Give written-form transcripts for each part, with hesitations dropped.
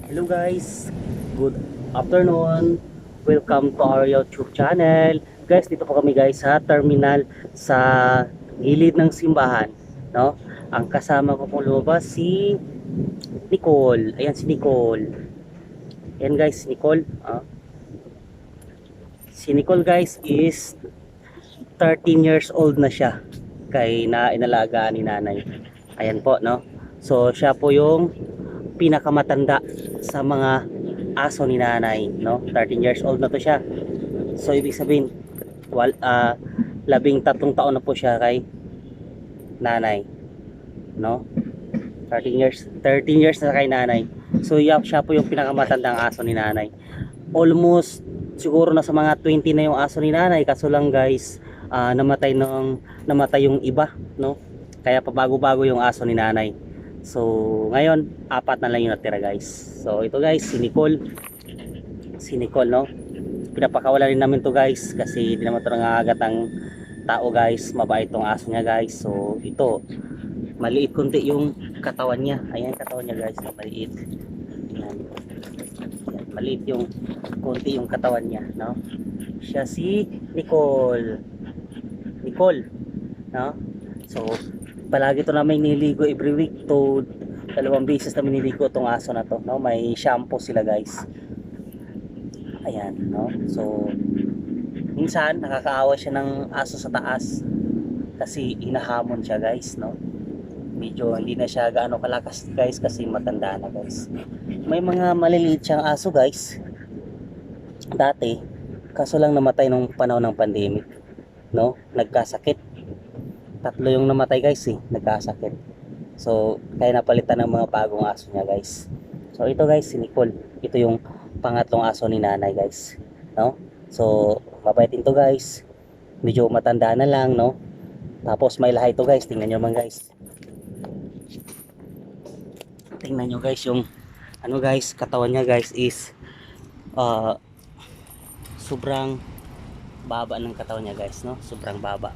Hello guys, good afternoon. Welcome to our YouTube channel. Guys, dito po kami guys sa terminal sa gilid ng simbahan, no? Ang kasama ko pong lumabas si Nicole. Ayan si Nicole. Ayan guys, si Nicole. Si Nicole guys is 13 years old na siya kay na inalagaan ni nanay. Ayan po, no? So siya po yung pinakamatanda sa mga aso ni nanay, no? 13 years old na to siya. So ibig sabihin, 13 taon na po siya kay nanay, no? 13 years na kay nanay. So siya po yung pinakamatandang aso ni nanay. Almost siguro na sa mga 20 na yung aso ni nanay, kaso lang guys, namatay yung iba, no? Kaya pabago-bago yung aso ni nanay. So ngayon 4 na lang yung natira guys. So ito guys, si Nicole, no? Pinapakawala rin namin to guys kasi hindi naman to nangangagat ng tao guys. Mabait tong aso niya guys. So ito, maliit konti yung katawan niya. Ayan katawan niya guys, maliit. Ayan. Ayan, maliit yung konti yung katawan niya, no? Siya si Nicole, no? So palagi to namin niligo every week to 2 beses namin niligo tong aso na to, no? May shampoo sila guys. Ayan, no? So minsan nakakaawa siya ng aso sa taas kasi hinahamon siya guys, no? Medyo hindi na siya gaano kalakas guys kasi matanda na guys. May mga maliliit siyang aso guys dati, kaso lang namatay nung panahon ng pandemic, no? Nagkasakit. 3 yung namatay guys, nagkasakit. So kaya napalitan ng mga bagong aso niya guys. So ito guys, si Nicole, ito yung pangatlong aso ni nanay guys, no? So mabait din to guys, medyo matanda na lang, no? Tapos may lahay to guys, tingnan nyo man guys, tingnan nyo guys yung ano guys, katawan niya guys is sobrang baba ng katawan niya guys, no? Sobrang baba.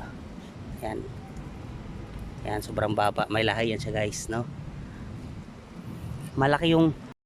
Yan. Yan, sobrang baba. May lahay yan siya guys, no? Malaki yung